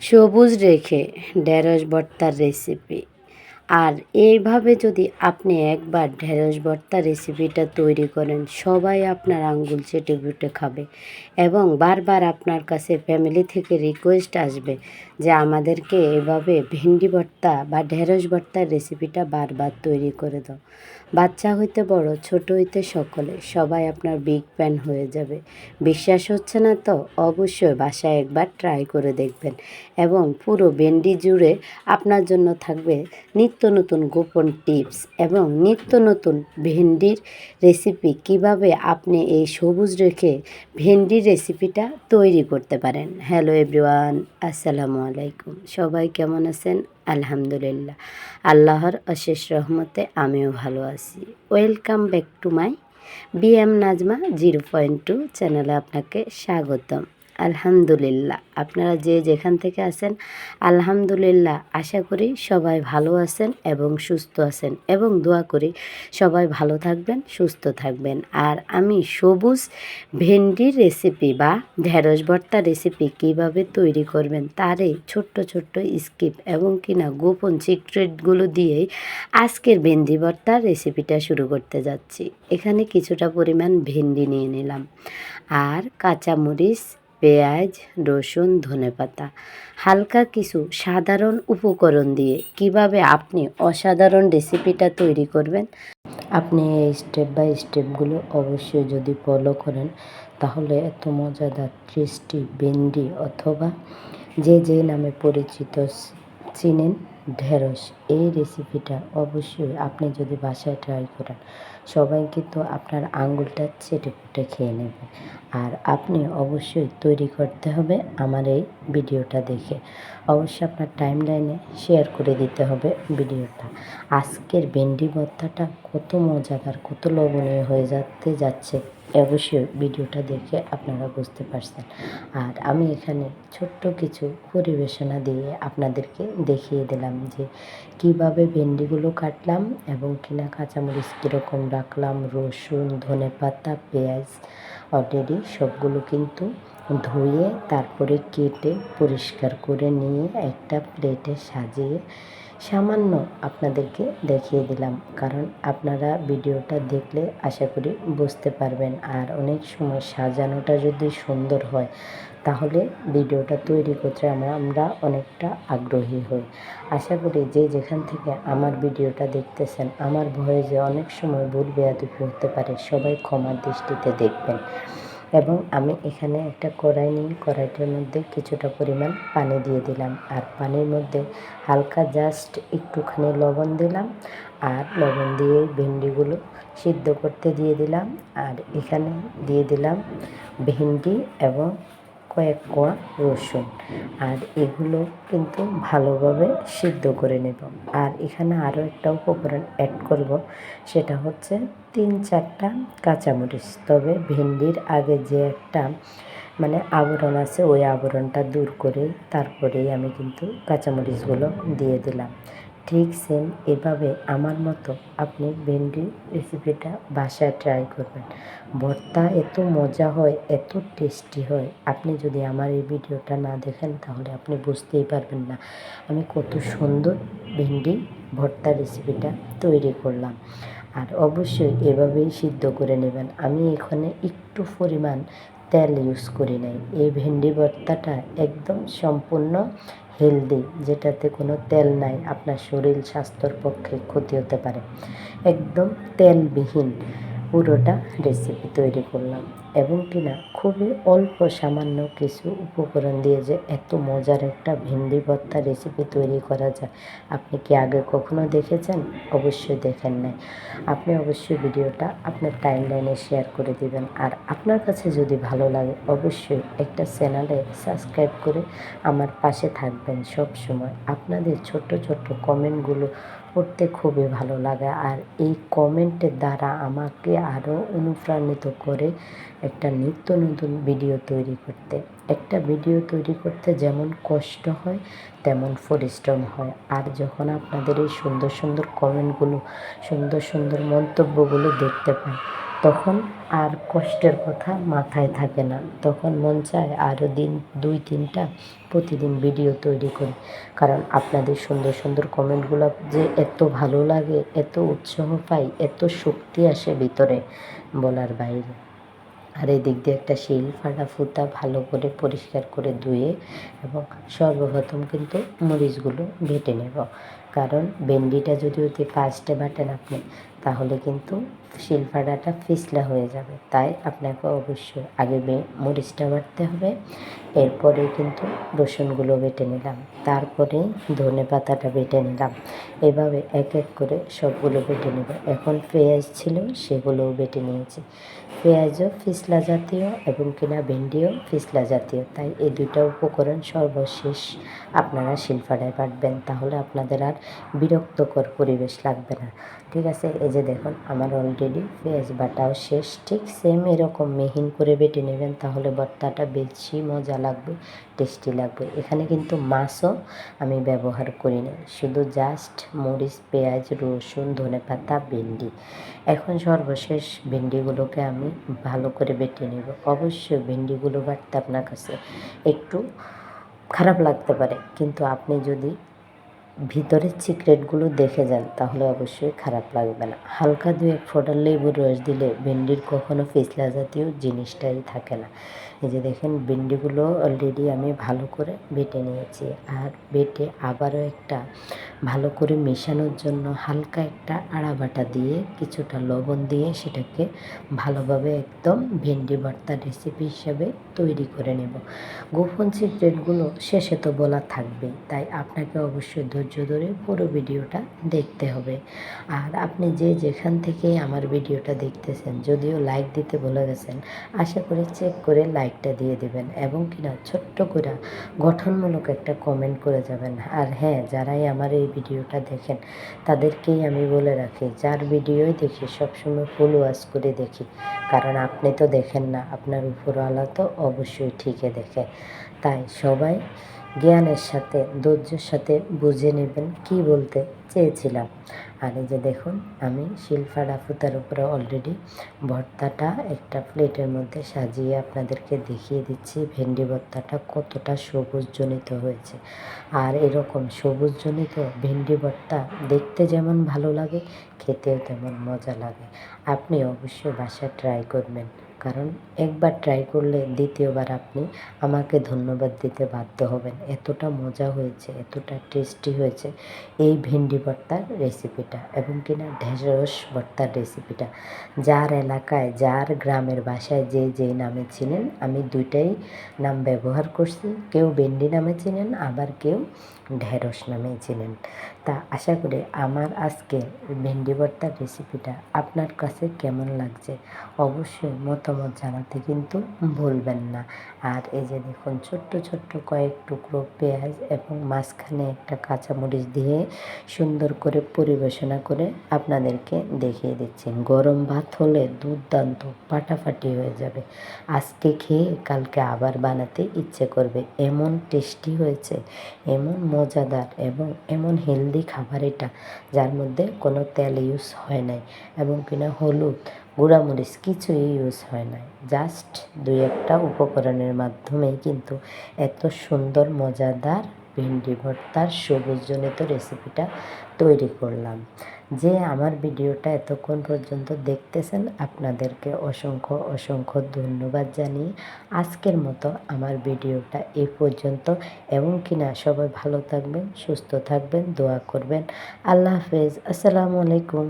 সবুজ রেখে ঢেঁড়স ভর্তার রেসিপি। আর এইভাবে যদি আপনি একবার ঢেঁড়স ভর্তার রেসিপিটা তৈরি করেন, সবাই আপনার আঙ্গুল চেটে পুটে খাবে এবং বারবার আপনার কাছে ফ্যামিলি থেকে রিকোয়েস্ট আসবে যে আমাদেরকে এভাবে ভেন্ডি ভর্তা বা ঢেঁড়স ভর্তার রেসিপিটা বারবার তৈরি করে দাও। বাচ্চা হইতে বড়, ছোট হইতে সকলে, সবাই আপনার বিগ ফ্যান হয়ে যাবে। বিশ্বাস হচ্ছে না তো অবশ্যই বাসায় একবার ট্রাই করে দেখবেন এবং পুরো ভেন্ডি জুড়ে আপনার জন্য থাকবে নিত্য নতুন গোপন টিপস এবং নিত্য নতুন ভেন্ডির রেসিপি, কিভাবে আপনি এই সবুজ রেখে ভেন্ডির রেসিপিটা তৈরি করতে পারেন। হ্যালো এভরিওয়ান, আসসালামু আলাইকুম। সবাই কেমন আছেন? আলহামদুলিল্লাহ, আল্লাহর অশেষ রহমতে আমিও ভালো আছি। Welcome back to my BM Nazma 0.2 চ্যানেলে আপনাকে স্বাগতম। আলহামদুলিল্লাহ, আপনারা যে যেখান থেকে আছেন আলহামদুলিল্লাহ, আশা করি সবাই ভালো আছেন এবং সুস্থ আছেন এবং দোয়া করি সবাই ভালো থাকবেন, সুস্থ থাকবেন। আর আমি সবুজ ভেন্ডির রেসিপি বা ঢেঁড়স ভর্তা রেসিপি কিভাবে তৈরি করবেন তার এই ছোট্ট ছোট্ট স্কিপ এবং কিনা গোপন সিক্রেটগুলো দিয়েই আজকের ভেন্ডি ভর্তার রেসিপিটা শুরু করতে যাচ্ছি। এখানে কিছুটা পরিমাণ ভেন্ডি নিয়ে নিলাম আর কাঁচামরিচ, পেঁয়াজ, রসুন, ধনেপাতা, হালকা কিছু সাধারণ উপকরণ দিয়ে কিভাবে আপনি অসাধারণ রেসিপিটা তৈরি করবেন। আপনি এই স্টেপ বাই স্টেপগুলো অবশ্যই যদি ফলো করেন তাহলে এত মজাদার টেস্টি ভেন্ডি অথবা যে নামে পরিচিত চিনেন ঢেঁড়স, এই রেসিপিটা অবশ্যই আপনি যদি বাসায় ট্রাই করেন সবাই কিন্তু আপনার আঙ্গুলটা চেটে পুটে খেয়ে নেবে। আর আপনি অবশ্যই তৈরি করতে হবে আমার এই ভিডিওটা দেখে। অবশ্যই আপনার টাইম লাইনে শেয়ার করে দিতে হবে ভিডিওটা। আজকের ভেন্ডি ভর্তাটা কত মজাদার, কত লবণীয় হয়ে যাচ্ছে অবশ্যই ভিডিওটা দেখে আপনারা বুঝতে পারছেন। আর আমি এখানে ছোট্ট কিছু পরিবেশনা দিয়ে আপনাদেরকে দেখিয়ে দিলাম যে কিভাবে ভেন্ডিগুলো কাটলাম এবং কিনা কাঁচামরিচ কীরকম রাখলাম, রসুন, ধনেপাতা, পেঁয়াজ অলরেডি সবগুলো কিন্তু ধুয়ে তারপরে কেটে পরিষ্কার করে নিয়ে একটা প্লেটে সাজিয়ে সামান্য আপনাদেরকে দেখিয়ে দিলাম, কারণ আপনারা ভিডিওটা দেখলে আশা করি বুঝতে পারবেন। আর অনেক সময় সাজানোটা যদি সুন্দর হয় তাহলে ভিডিওটা তৈরি করতে আমরা অনেকটা আগ্রহী হই। আশা করি যে যেখান থেকে আমার ভিডিওটা দেখতেছেন আমার ভয়েসে অনেক সময় ভুল বেয়াদবি হতে পারে, সবাই ক্ষমার দৃষ্টিতে দেখবেন। এবং আমি এখানে একটা কড়াই নিয়ে কড়াইটার মধ্যে কিছুটা পরিমাণ পানি দিয়ে দিলাম আর পানির মধ্যে হালকা জাস্ট একটুখানি লবণ দিলাম আর লবণ দিয়ে ভেন্ডিগুলো সিদ্ধ করতে দিয়ে দিলাম। আর এখানে দিয়ে দিলাম ভেন্ডি এবং কয়েক কোয়া রসুন, আর এগুলো কিন্তু ভালোভাবে সিদ্ধ করে নেব। আর এখানে আরও একটা উপকরণ অ্যাড করব, সেটা হচ্ছে 3-4টা কাঁচামরিচ। তবে ভেন্ডির আগে যে একটা আবরণ আছে ওই আবরণটা দূর করে তারপরেই আমি কিন্তু কাঁচামরিচগুলো দিয়ে দিলাম। ঠিক সেম এভাবে আমার মতো আপনি ভেন্ডি রেসিপিটা বাসায় ট্রাই করবেন। ভর্তা এত মজা হয়, এত টেস্টি হয়, আপনি যদি আমার এই ভিডিওটা না দেখেন তাহলে আপনি বুঝতেই পারবেন না আমি কত সুন্দর ভেন্ডি ভর্তা রেসিপিটা তৈরি করলাম। আর অবশ্যই এভাবেই সিদ্ধ করে নেবেন। আমি এখানে একটু পরিমাণ তেল ইউজ করি নাই। এই ভেন্ডি ভর্তাটা একদম সম্পূর্ণ হেলদি, যেটাতে কোনো তেল নাই, আপনার শরীর স্বাস্থ্যর পক্ষে ক্ষতি হতে পারে। একদম তেলবিহীন পুরোটা রেসিপি তৈরি করলাম এবং কিনা খুবই অল্প সামান্য কিছু উপকরণ দিয়ে যে এত মজার একটা ভেন্ডি ভর্তা রেসিপি তৈরি করা যায়, আপনি কি আগে কখনো দেখেছেন? অবশ্যই দেখেন নাই। আপনি অবশ্যই ভিডিওটা আপনার টাইম লাইনে শেয়ার করে দিবেন। আর আপনার কাছে যদি ভালো লাগে অবশ্যই একটা চ্যানেলে সাবস্ক্রাইব করে আমার পাশে থাকবেন সব সময়। আপনাদের ছোট্ট ছোট্ট কমেন্টগুলো পড়তে খুবই ভালো লাগে আর এই কমেন্টের দ্বারা আমাকে আরও অনুপ্রাণিত করে একটা নিত্য নতুন ভিডিও তৈরি করতে। একটা ভিডিও তৈরি করতে যেমন কষ্ট হয় তেমন পরিশ্রম হয়। আর যখন আপনাদের এই সুন্দর সুন্দর কমেন্টগুলো, সুন্দর সুন্দর মন্তব্যগুলো দেখতে পাই তখন আর কষ্টের কথা মাথায় থাকে না, তখন মন চায় আরও দিন 2-3টা প্রতিদিন ভিডিও তৈরি করি। কারণ আপনাদের সুন্দর সুন্দর কমেন্টগুলো যে এত ভালো লাগে, এত উৎসাহ পাই, এত শক্তি আসে ভিতরে, বলার বাইরে। আর এই দিক দিয়ে একটা শিল ফাটা ফুতা ভালো করে পরিষ্কার করে ধুয়ে এবং সর্বপ্রথম কিন্তু মরিচগুলো বেটে নেব। কারণ ভেন্ডিটা যদি অতি ফাস্টে বাটেন আপনি, তাহলে কিন্তু শিলফাটাটা পিছলা হয়ে যাবে। তাই আপনাকে অবশ্যই আগে মরিচটা বাটতে হবে, এরপরে কিন্তু রসুনগুলো বেটে নিলাম, তারপরে ধনে পাতাটা বেটে নিলাম। এভাবে এক এক করে সবগুলো বেটে নেব। এখন পেঁয়াজ ছিল, সেগুলোও বেটে নিয়েছি। পেঁয়াজও পিছলা জাতীয় এবং কিনা ভেন্ডিও পিছলা জাতীয়, তাই এই দুইটা উপকরণ সর্বশেষ আপনারা শিলফাটায় বাটবেন, তাহলে আপনাদের আর বিরক্তকর পরিবেশ লাগবে না। ঠিক আছে, এই যে দেখুন আমার অলরেডি পেঁয়াজ বাটাও শেষ। ঠিক সেম এরকম মিহিন করে বেটে নেবেন, তাহলে ভর্তাটা বেশি মজা লাগবে, টেস্টি লাগবে। এখানে কিন্তু মাছও আমি ব্যবহার করি না, শুধু জাস্ট মরিচ, পেঁয়াজ, রসুন, ধনেপাতা, ভেন্ডি। এখন সর্বশেষ ভেন্ডিগুলোকে আমি ভালো করে বেটে নেব। অবশ্যই ভেন্ডিগুলো বাটতে আপনার কাছে একটু খারাপ লাগতে পারে, কিন্তু আপনি যদি ভিতরের সিক্রেটগুলো দেখে যান তাহলে অবশ্যই খারাপ লাগবে না। হালকা 2-1 ফোঁটা লেবুর রস দিলে ভেন্ডির কখনো পিছলা জাতীয় জিনিসটাই থাকে না। এই যে দেখেন ভেন্ডিগুলো অলরেডি আমি ভালো করে বেটে নিয়েছি। আর বেটে আবারও একটা ভালো করে মেশানোর জন্য হালকা একটা আড়া বাটা দিয়ে কিছুটা লবণ দিয়ে সেটাকে ভালোভাবে একদম ভেন্ডি ভর্তা রেসিপি হিসাবে তৈরি করে নেব। গোপন সিক্রেটগুলো শেষে তো বলা থাকবেই, তাই আপনাকে অবশ্যই ধৈর্য ধরে পুরো ভিডিওটা দেখতে হবে। আর আপনি যে যেখান থেকে আমার ভিডিওটা দেখতেছেন, যদিও লাইক দিতে ভুলে গেছেন, আশা করি চেক করে লাইকটা দিয়ে দেবেন এবং কিনা ছোট্ট করে গঠনমূলক একটা কমেন্ট করে যাবেন। আর হ্যাঁ, যারাই আমার এই ভিডিওটা দেখেন তাদেরকেই আমি বলে রাখি, যার ভিডিওই দেখি সবসময় ফুল ওয়াচ করে দেখি, কারণ আপনি তো দেখেন না, আপনার উপরওয়ালা তো অবশ্যই ঠিকই দেখে। তাই সবাই জ্ঞানের সাথে ধৈর্যের সাথে বুঝে নেবেন কী বলতে চেয়েছিলাম। আর এই যে দেখুন আমি শিলফাটা ফুতার উপরে অলরেডি ভর্তাটা একটা প্লেটের মধ্যে সাজিয়ে আপনাদেরকে দেখিয়ে দিচ্ছি ভেন্ডি ভর্তাটা কতটা সবুজজনিত হয়েছে। আর এরকম সবুজজনিত ভেন্ডি ভর্তা দেখতে যেমন ভালো লাগে, খেতেও তেমন মজা লাগে। আপনি অবশ্যই বাসায় ট্রাই করবেন, কারণ একবার ট্রাই করলে দ্বিতীয়বার আপনি আমাকে ধন্যবাদ দিতে বাধ্য হবেন। এতটা মজা হয়েছে, এতটা টেস্টি হয়েছে এই ভেন্ডি ভর্তার রেসিপিটা এবং কিনা ঢেঁড়স ভর্তার রেসিপিটা। যার এলাকায়, যার গ্রামের বাসায় যে যেই নামে চিনেন, আমি দুইটাই নাম ব্যবহার করছি। কেউ ভেন্ডি নামে চিনেন, আবার কেউ ঢেঁড়স নামেই চিনেন। তা আশা করি আমার আজকে ভেন্ডি ভর্তার রেসিপিটা আপনার কাছে কেমন লাগছে অবশ্যই মতামত জানাতে কিন্তু ভুলবেন না। আর এই যে দেখুন ছোট্ট ছোট্ট কয়েক টুকরো পেঁয়াজ এবং মাঝখানে একটা কাঁচামরিচ দিয়ে সুন্দর করে পরিবেশনা করে আপনাদেরকে দেখিয়ে দিচ্ছি। গরম ভাত হলে দুর্দান্ত ফাটাফাটি হয়ে যাবে। আজকে খেয়ে কালকে আবার বানাতে ইচ্ছে করবে, এমন টেস্টি হয়েছে, এমন মজাদার এবং এমন হেলদি খাবার এটা, যার মধ্যে কোনো তেল ইউজ হয় নাই এবং কিনা হলুদ, গুঁড়ামরিচ কিছুই ইউজ হয় নাই। জাস্ট 2-1টা উপকরণের মাধ্যমেই কিন্তু এত সুন্দর মজাদার ভেন্ডি ভর্তার সবুজজনিত রেসিপিটা তৈরি করলাম। যে আমার ভিডিওটা এতক্ষণ পর্যন্ত দেখতেছেন আপনাদেরকে অসংখ্য অসংখ্য ধন্যবাদ জানিয়ে আজকের মতো আমার ভিডিওটা এই পর্যন্ত। এবং কিনা সবাই ভালো থাকবেন, সুস্থ থাকবেন, দোয়া করবেন। আল্লাহ হাফেজ, আসসালামু আলাইকুম।